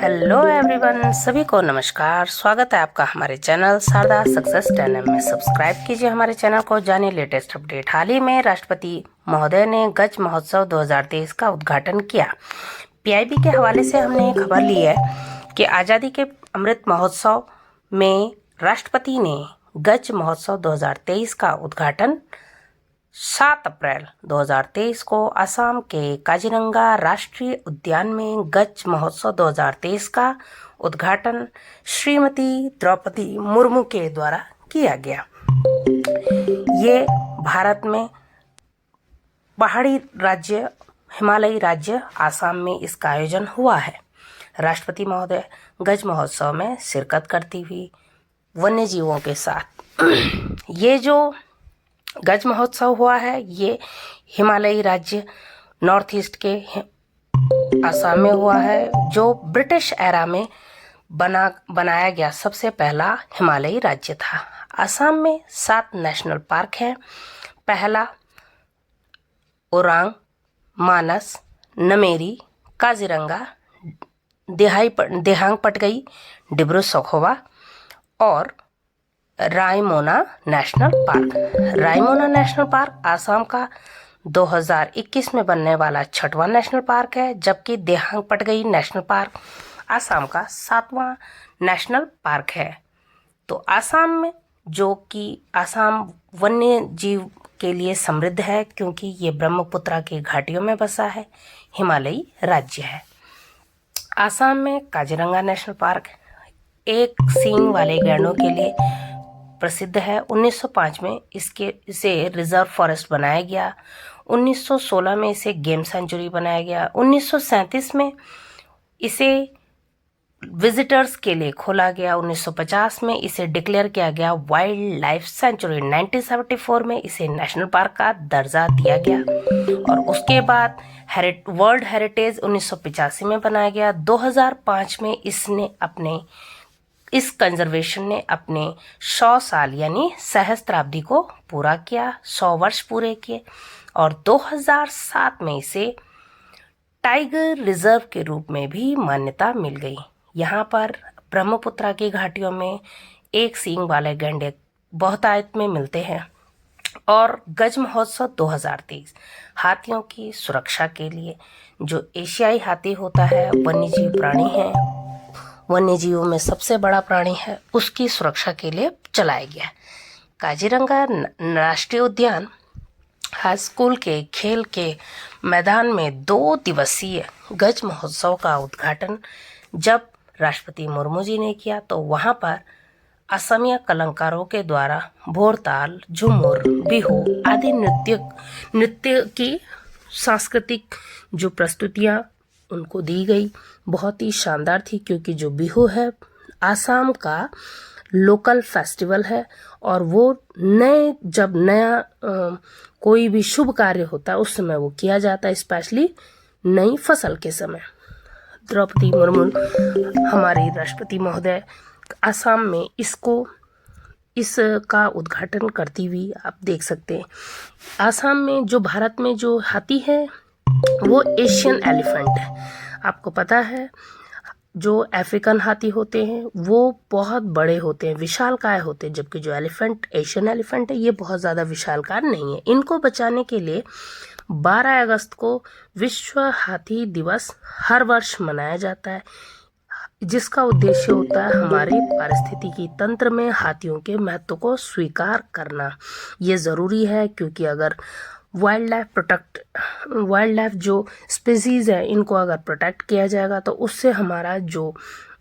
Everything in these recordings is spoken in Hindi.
हेलो एवरीवन, सभी को नमस्कार। स्वागत है आपका हमारे चैनल शारदा सक्सेस 10M में। सब्सक्राइब कीजिए हमारे चैनल को, जानिए लेटेस्ट अपडेट। हाल ही में राष्ट्रपति महोदय ने गज महोत्सव 2023 का उद्घाटन किया। पीआईबी के हवाले से हमने एक खबर ली है कि आज़ादी के अमृत महोत्सव में राष्ट्रपति ने गज महोत्सव 2023 का उद्घाटन 7 अप्रैल 2023 को असम के काजीरंगा राष्ट्रीय उद्यान में गज महोत्सव 2023 का उद्घाटन श्रीमती द्रौपदी मुर्मू के द्वारा किया गया। ये भारत में पहाड़ी राज्य हिमालयी राज्य आसाम में इसका आयोजन हुआ है। राष्ट्रपति महोदय गज महोत्सव में शिरकत करती हुई वन्य जीवों के साथ ये जो गज महोत्सव हुआ है, ये हिमालयी राज्य नॉर्थ ईस्ट के आसाम में हुआ है, जो ब्रिटिश एरा में बनाया गया सबसे पहला हिमालयी राज्य था। आसाम में 7 नेशनल पार्क हैं। पहला ओरांग, मानस, नमेरी, काजीरंगा, देहांग पटगई, डिब्रू सखोवा और Raimona national park. Raimona national park Assam का 2021 में बनने वाला 6वां नेशनल पार्क है, जबकि देहांग पटगई नेशनल पार्क आसाम का 7वां नेशनल पार्क है। तो आसाम में, जो कि आसाम वन्य जीव के लिए समृद्ध है क्योंकि ये ब्रह्मपुत्र की घाटियों में बसा है, हिमालयी राज्य है। आसाम में काजीरंगा नेशनल पार्क एक सींग वाले गैंडों के लिए प्रसिद्ध है। 1905 में इसे रिजर्व फॉरेस्ट बनाया गया। 1916 में इसे गेम सेंचुरी बनाया गया। 1937 में इसे विजिटर्स के लिए खोला गया। 1950 में इसे डिक्लेयर किया गया वाइल्ड लाइफ सेंचुरी। 1974 में इसे नेशनल पार्क का दर्जा दिया गया और उसके बाद वर्ल्ड हेरिटेज 1985 में बनाया गया। 2005 में इस कंजर्वेशन ने अपने 100 साल यानी सहस्त्राब्दी को पूरा किया, 100 वर्ष पूरे किए और 2007 में इसे टाइगर रिजर्व के रूप में भी मान्यता मिल गई। यहाँ पर ब्रह्मपुत्र की घाटियों में एक सींग वाले गैंडे बहुतायत में मिलते हैं। और गज महोत्सव 2023 हाथियों की सुरक्षा के लिए, जो एशियाई हाथी होता है, वन्यजीव प्राणी है, वन्य जीवों में सबसे बड़ा प्राणी है, उसकी सुरक्षा के लिए चलाया गया। काजीरंगा राष्ट्रीय उद्यान हाई स्कूल के खेल के मैदान में 2 दिवसीय गज महोत्सव का उद्घाटन जब राष्ट्रपति मुर्मू जी ने किया, तो वहाँ पर असमिया कलाकारों के द्वारा भोरताल, झूमर, बिहू आदि नृत्य की सांस्कृतिक जो प्रस्तुतियाँ उनको दी गई, बहुत ही शानदार थी। क्योंकि जो बिहू है आसाम का लोकल फेस्टिवल है और वो जब नया कोई भी शुभ कार्य होता है उस समय वो किया जाता है, स्पेशली नई फसल के समय। द्रौपदी मुर्मू हमारी राष्ट्रपति महोदय आसाम में इसका उद्घाटन करती हुई आप देख सकते हैं। आसाम में जो भारत में जो हाथी है वो एशियन एलिफेंट है। आपको पता है जो अफ्रीकन हाथी होते हैं वो बहुत बड़े होते हैं, विशालकाय होते हैं, जबकि जो एशियन एलिफेंट है ये बहुत ज़्यादा विशालकाय नहीं है। इनको बचाने के लिए 12 अगस्त को विश्व हाथी दिवस हर वर्ष मनाया जाता है, जिसका उद्देश्य होता है हमारे पारिस्थितिकी तंत्र में हाथियों के महत्व को स्वीकार करना। ये ज़रूरी है क्योंकि अगर वाइल्ड लाइफ जो स्पीसीज है इनको अगर प्रोटेक्ट किया जाएगा तो उससे हमारा जो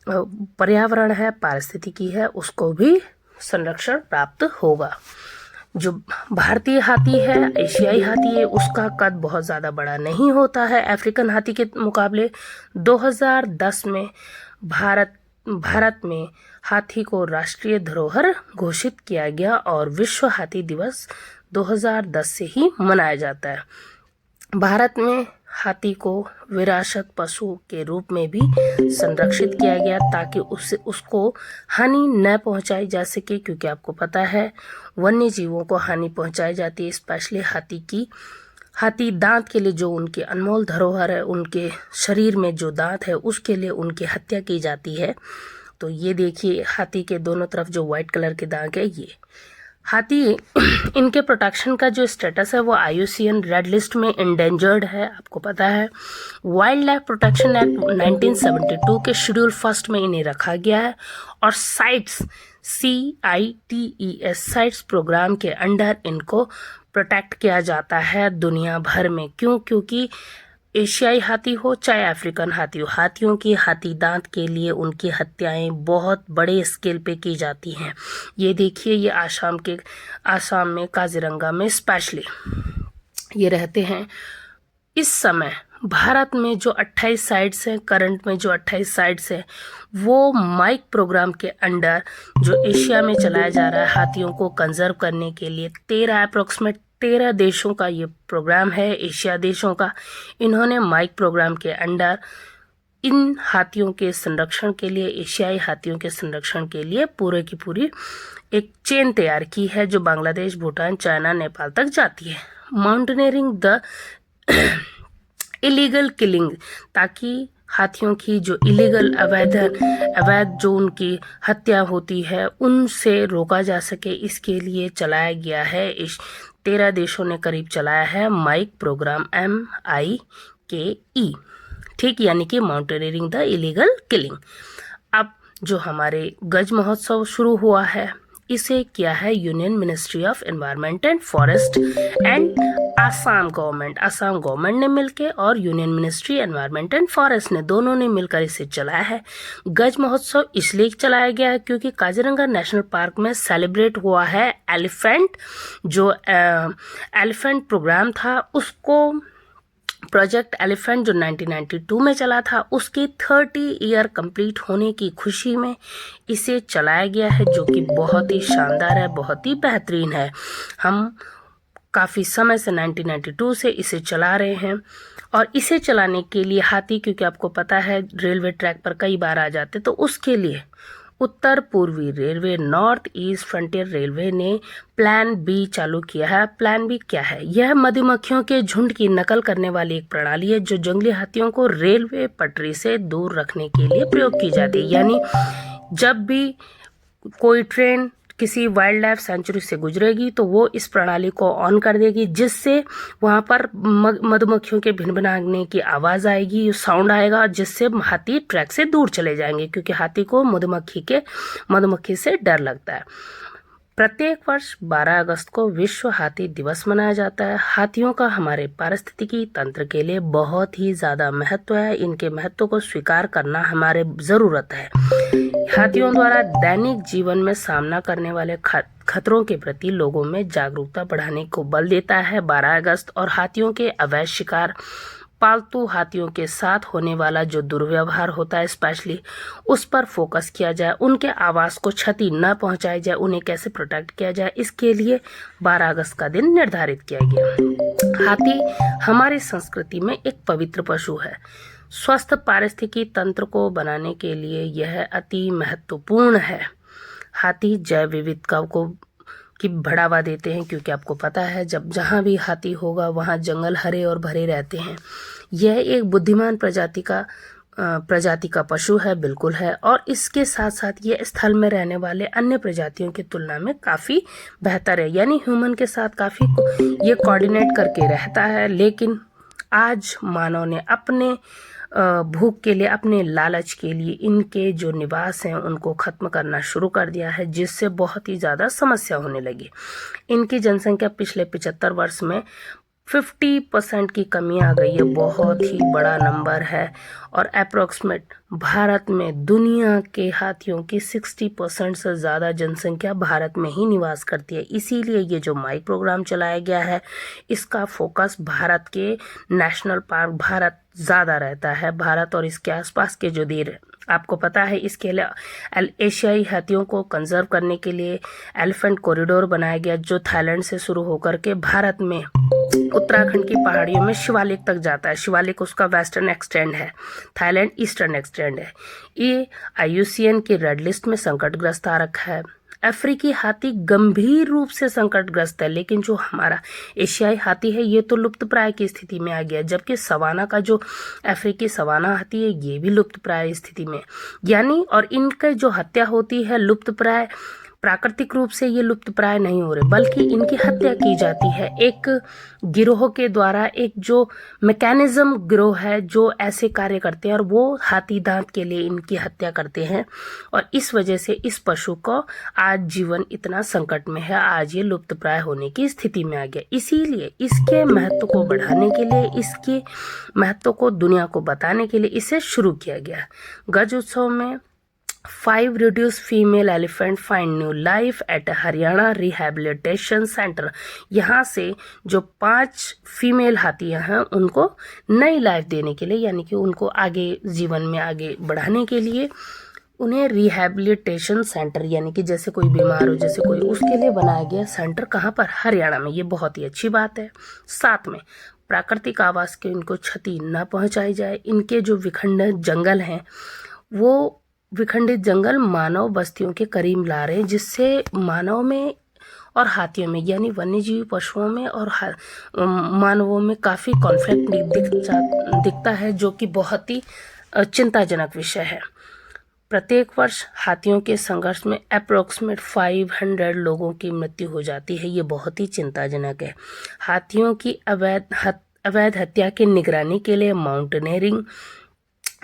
पर्यावरण है, पारिस्थितिकी है, उसको भी संरक्षण प्राप्त होगा। जो भारतीय हाथी है, एशियाई हाथी है, उसका कद बहुत ज़्यादा बड़ा नहीं होता है अफ्रीकन हाथी के मुकाबले। 2010 में भारत में हाथी को राष्ट्रीय धरोहर घोषित किया गया और विश्व हाथी दिवस 2010 से ही मनाया जाता है। भारत में हाथी को विरासत पशु के रूप में भी संरक्षित किया गया ताकि उसको हानि न पहुंचाई जा सके, क्योंकि आपको पता है वन्य जीवों को हानि पहुंचाई जाती है, स्पेशली हाथी की हाथी दांत के लिए जो उनके अनमोल धरोहर है, उनके शरीर में जो दांत है उसके लिए उनकी हत्या की जाती है। तो ये देखिए हाथी के दोनों तरफ जो वाइट कलर के दाग है ये हाथी इनके प्रोटेक्शन का जो स्टेटस है वो IUCN रेड लिस्ट में इंडेंजर्ड है, आपको पता है। वाइल्ड लाइफ प्रोटेक्शन एक्ट 1972 के शेड्यूल फर्स्ट में इन्हें रखा गया है और साइट्स CITES साइट्स प्रोग्राम के अंडर इनको प्रोटेक्ट किया जाता है दुनिया भर में। क्यों? क्योंकि एशियाई हाथी हो चाहे अफ्रीकन हाथी हो, हाथियों की हाथी दांत के लिए उनकी हत्याएं बहुत बड़े स्केल पे की जाती हैं। ये देखिए ये आसाम में काजीरंगा में स्पेशली ये रहते हैं। इस समय भारत में जो 28 साइट्स हैं, करंट में जो 28 साइट्स हैं, वो माइक प्रोग्राम के अंडर जो एशिया में चलाया जा रहा है हाथियों को कंजर्व करने के लिए 13 देशों का ये प्रोग्राम है, एशिया देशों का। इन्होंने माइक प्रोग्राम के अंडर इन हाथियों के संरक्षण के लिए, एशियाई हाथियों के संरक्षण के लिए पूरे की पूरी एक चेन तैयार की है जो बांग्लादेश, भूटान, चाइना, नेपाल तक जाती है। माउंटेनियरिंग द इलीगल किलिंग, ताकि हाथियों की जो इलीगल अवैध जो उनकी हत्या होती है उनसे रोका जा सके, इसके लिए चलाया गया है। 13 देशों ने करीब चलाया है माइक प्रोग्राम MIKE, ठीक, यानी कि माउंटेनियरिंग द इलीगल किलिंग। अब जो हमारे गज महोत्सव शुरू हुआ है इसे किया है union ministry of environment and forest and Assam government ने मिलकर और union ministry environment and forest ने दोनों ने मिलकर इसे चलाया है। गज महोत्सव इसलिए चलाया गया है क्योंकि काजीरंगा नेशनल पार्क में सेलिब्रेट हुआ है एलिफेंट, जो एलिफेंट प्रोग्राम था उसको प्रोजेक्ट एलिफेंट जो 1992 में चला था उसकी 30 ईयर कंप्लीट होने की खुशी में इसे चलाया गया है, जो कि बहुत ही शानदार है, बहुत ही बेहतरीन है। हम काफ़ी समय से 1992 से इसे चला रहे हैं और इसे चलाने के लिए हाथी, क्योंकि आपको पता है रेलवे ट्रैक पर कई बार आ जाते, तो उसके लिए उत्तर पूर्वी railway, north east frontier railway ने प्लान बी चालू किया है। प्लान बी क्या है? यह मधुमक्खियों के झुंड की नकल करने वाली एक प्रणाली है जो जंगली हाथियों को रेलवे पटरी से दूर रखने के लिए प्रयोग की जाती है। यानी जब भी कोई ट्रेन किसी वाइल्ड लाइफ सेंचुरी से गुजरेगी तो वो इस प्रणाली को ऑन कर देगी, जिससे वहां पर मधुमक्खियों के भिनभिनाने की आवाज आएगी, साउंड आएगा, जिससे हाथी ट्रैक से दूर चले जाएंगे, क्योंकि हाथी को मधुमक्खी से डर लगता है। प्रत्येक वर्ष 12 अगस्त को विश्व हाथी दिवस मनाया जाता है। हाथियों का हमारे पारिस्थितिकी तंत्र के लिए बहुत ही ज्यादा महत्व है। इनके महत्व को स्वीकार करना हमारे जरूरत है। हाथियों द्वारा दैनिक जीवन में सामना करने वाले खतरों के प्रति लोगों में जागरूकता बढ़ाने को बल देता है 12 अगस्त, और हाथियों के अवैध शिकार, पालतू हाथियों के साथ होने वाला जो दुर्व्यवहार होता है स्पेशली उस पर फोकस किया जाए, उनके आवास को क्षति न पहुंचाई जाए, उन्हें कैसे प्रोटेक्ट किया जाए, इसके लिए 12 अगस्त का दिन निर्धारित किया गया। हाथी हमारी संस्कृति में एक पवित्र पशु है। स्वस्थ पारिस्थितिकी तंत्र को बनाने के लिए यह अति महत्वपूर्ण है। हाथी जैव विविधता की बढ़ावा देते हैं, क्योंकि आपको पता है जब जहाँ भी हाथी होगा वहाँ जंगल हरे और भरे रहते हैं। यह एक बुद्धिमान प्रजाति का पशु है, बिल्कुल है, और इसके साथ साथ ये स्थल में रहने वाले अन्य प्रजातियों की तुलना में काफ़ी बेहतर है, यानी ह्यूमन के साथ काफ़ी ये कोऑर्डिनेट करके रहता है। लेकिन आज मानव ने अपने भूख के लिए, अपने लालच के लिए इनके जो निवास हैं उनको खत्म करना शुरू कर दिया है, जिससे बहुत ही ज़्यादा समस्या होने लगी। इनकी जनसंख्या पिछले 75 वर्ष में 50% की कमी आ गई है, बहुत ही बड़ा नंबर है। और अप्रोक्सीमेट भारत में दुनिया के हाथियों की 60% से ज़्यादा जनसंख्या भारत में ही निवास करती है। इसीलिए ये जो माइक प्रोग्राम चलाया गया है इसका फोकस भारत के नेशनल पार्क भारत ज़्यादा रहता है, भारत और इसके आसपास के जो देर आपको पता है। इसके लिए एशियाई हाथियों को कंजर्व करने के लिए एलिफेंट कॉरिडोर बनाया गया, जो थाईलैंड से शुरू होकर के भारत में उत्तराखंड की पहाड़ियों में शिवालिक तक जाता है। शिवालिक उसका वेस्टर्न एक्सटेंड है, थाईलैंड ईस्टर्न एक्सटेंड है। ये IUCN की रेड लिस्ट में संकटग्रस्त आ रखा है। अफ्रीकी हाथी गंभीर रूप से संकटग्रस्त है, लेकिन जो हमारा एशियाई हाथी है ये तो लुप्तप्राय की स्थिति में आ गया, जबकि सवाना का जो अफ्रीकी सवाना हाथी है ये भी लुप्तप्राय स्थिति में, यानी और इनका जो हत्या होती है लुप्तप्राय, प्राकृतिक रूप से ये लुप्तप्राय नहीं हो रहे बल्कि इनकी हत्या की जाती है एक गिरोह के द्वारा, एक जो मैकेनिज्म गिरोह है जो ऐसे कार्य करते हैं और वो हाथी दांत के लिए इनकी हत्या करते हैं, और इस वजह से इस पशु को आज जीवन इतना संकट में है, आज ये लुप्तप्राय होने की स्थिति में आ गया। इसीलिए इसके महत्व को बढ़ाने के लिए, इसके महत्व को दुनिया को बताने के लिए इसे शुरू किया गया। गज उत्सव में 5 reduced female elephant find new life at Haryana rehabilitation centre. यहाँ से जो 5 फीमेल हाथियाँ हैं उनको नई लाइफ देने के लिए, यानी कि उनको आगे जीवन में आगे बढ़ाने के लिए उन्हें रिहैबिलिटेशन सेंटर, यानी कि जैसे कोई बीमार हो, जैसे कोई, उसके लिए बनाया गया सेंटर। कहाँ पर? हरियाणा में। ये बहुत ही अच्छी बात है। साथ में प्राकृतिक आवास के इनको क्षति न पहुँचाई जाए। इनके जो विखंडित जंगल हैं वो विखंडित जंगल मानव बस्तियों के करीब ला रहे हैं, जिससे मानव में और हाथियों में, यानी वन्यजीवी पशुओं में और मानवों में काफ़ी कॉन्फ्लिक्ट दिखता है, जो कि बहुत ही चिंताजनक विषय है। प्रत्येक वर्ष हाथियों के संघर्ष में अप्रोक्सीमेट 500 लोगों की मृत्यु हो जाती है। ये बहुत ही चिंताजनक है। हाथियों की अवैध हत्या की निगरानी के लिए mountaineering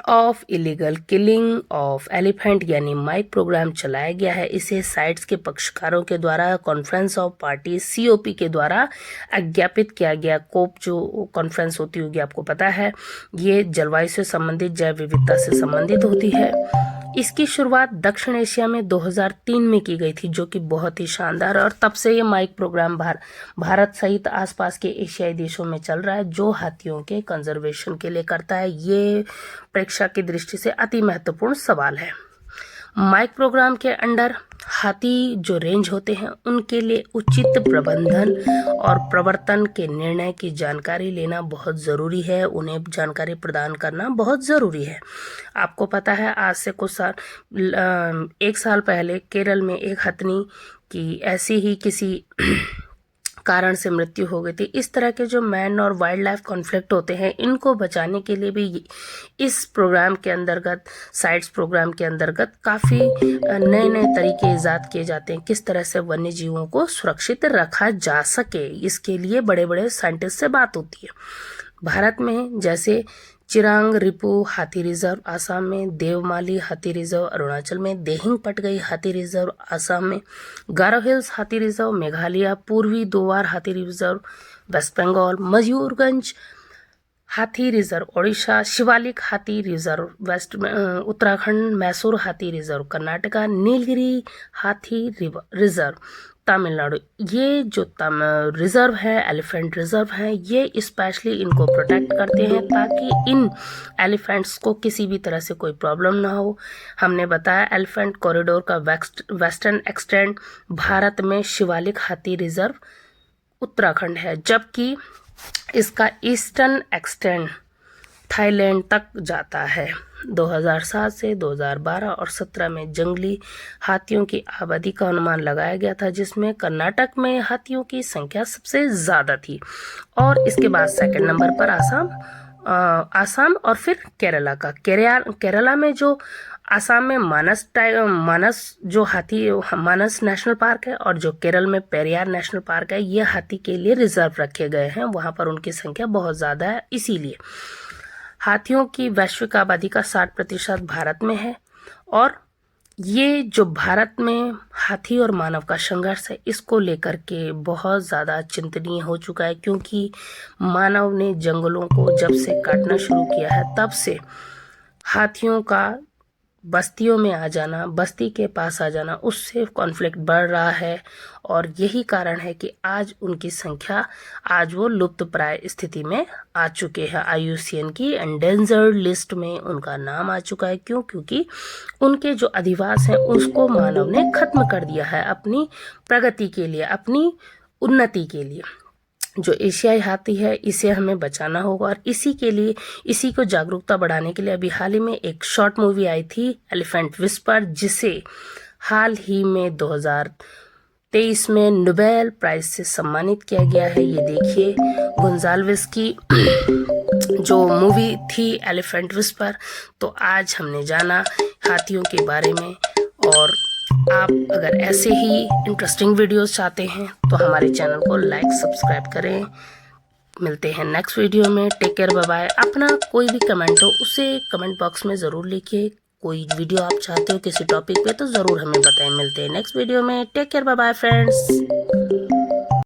of illegal killing of elephant यानी माइक प्रोग्राम चलाया गया है। इसे साइट्स के पक्षकारों के द्वारा कॉन्फ्रेंस ऑफ पार्टी COP के द्वारा अज्ञापित किया गया। कोप जो कॉन्फ्रेंस होती होगी आपको पता है, ये जलवायु से संबंधित, जैव विविधता से संबंधित होती है। इसकी शुरुआत दक्षिण एशिया में 2003 में की गई थी, जो कि बहुत ही शानदार, और तब से ये माइक प्रोग्राम भारत सहित आसपास के एशियाई देशों में चल रहा है, जो हाथियों के कंजर्वेशन के लिए करता है। ये प्रेक्षा की दृष्टि से अति महत्वपूर्ण सवाल है। माइक प्रोग्राम के अंडर हाथी जो रेंज होते हैं उनके लिए उचित प्रबंधन और प्रवर्तन के निर्णय की जानकारी लेना बहुत ज़रूरी है। उन्हें जानकारी प्रदान करना बहुत ज़रूरी है। आपको पता है, आज से कुछ साल, 1 साल पहले केरल में एक हथनी की ऐसी ही किसी कारण से मृत्यु हो गई थी। इस तरह के जो मैन और वाइल्ड लाइफ कॉन्फ्लिक्ट होते हैं, इनको बचाने के लिए भी इस प्रोग्राम के अंतर्गत, साइट्स प्रोग्राम के अंतर्गत काफ़ी नए नए तरीके ईजाद किए जाते हैं, किस तरह से वन्य जीवों को सुरक्षित रखा जा सके। इसके लिए बड़े बड़े साइंटिस्ट से बात होती है। भारत में जैसे चिरांग रिपु हाथी रिजर्व आसाम में, देवमाली हाथी रिजर्व अरुणाचल में, देहिंग पटगई हाथी रिजर्व आसाम में, गारो हिल्स हाथी रिजर्व मेघालय, पूर्वी दोवार हाथी रिजर्व वेस्ट बंगाल, मयूरगंज हाथी रिजर्व ओडिशा, शिवालिक हाथी रिजर्व उत्तराखंड, मैसूर हाथी रिजर्व कर्नाटका, नीलगिरी हाथी रिजर्व तमिलनाडु। ये जो रिजर्व है, एलिफेंट रिजर्व है, ये स्पेशली इनको प्रोटेक्ट करते हैं ताकि इन एलिफेंट्स को किसी भी तरह से कोई प्रॉब्लम ना हो। हमने बताया एलिफेंट कॉरिडोर का वेस्टर्न एक्सटेंड भारत में शिवालिक हाथी रिजर्व उत्तराखंड है, जबकि इसका ईस्टर्न एक्सटेंड थाईलैंड तक जाता है। 2007 से 2012 और 17 में जंगली हाथियों की आबादी का अनुमान लगाया गया था, जिसमें कर्नाटक में हाथियों की संख्या सबसे ज़्यादा थी, और इसके बाद सेकंड नंबर पर आसाम और फिर केरला का। केरला में जो आसाम में मानस जो हाथी मानस नेशनल पार्क है, और जो केरल में पेरियार नेशनल पार्क है, ये हाथी के लिए रिजर्व रखे गए हैं। वहाँ पर उनकी संख्या बहुत ज़्यादा है। इसीलिए हाथियों की वैश्विक आबादी का 60% भारत में है, और ये जो भारत में हाथी और मानव का संघर्ष है, इसको लेकर के बहुत ज़्यादा चिंतनीय हो चुका है, क्योंकि मानव ने जंगलों को जब से काटना शुरू किया है, तब से हाथियों का बस्तियों में आ जाना, बस्ती के पास आ जाना, उससे कॉन्फ्लिक्ट बढ़ रहा है, और यही कारण है कि आज उनकी संख्या, आज वो लुप्तप्राय स्थिति में आ चुके हैं। IUCN की एंडेंजर्ड लिस्ट में उनका नाम आ चुका है। क्यों? क्योंकि उनके जो अधिवास हैं उसको मानव ने खत्म कर दिया है अपनी प्रगति के लिए, अपनी उन्नति के लिए। जो एशियाई हाथी है, इसे हमें बचाना होगा, और इसी के लिए, इसी को जागरूकता बढ़ाने के लिए अभी हाल ही में एक शॉर्ट मूवी आई थी एलिफेंट विस्पर, जिसे हाल ही में 2023 में नोबेल प्राइज से सम्मानित किया गया है। ये देखिए गोंजाल्विस की जो मूवी थी एलिफेंट विस्पर। तो आज हमने जाना हाथियों के बारे में। और आप अगर ऐसे ही इंटरेस्टिंग वीडियोस चाहते हैं तो हमारे चैनल को लाइक सब्सक्राइब करें। मिलते हैं नेक्स्ट वीडियो में। Take care, bye bye. अपना कोई भी कमेंट हो उसे कमेंट बॉक्स में ज़रूर लिखिए। कोई वीडियो आप चाहते हो किसी टॉपिक पे तो ज़रूर हमें बताएं। मिलते हैं नेक्स्ट वीडियो में। Take care, bye bye friends.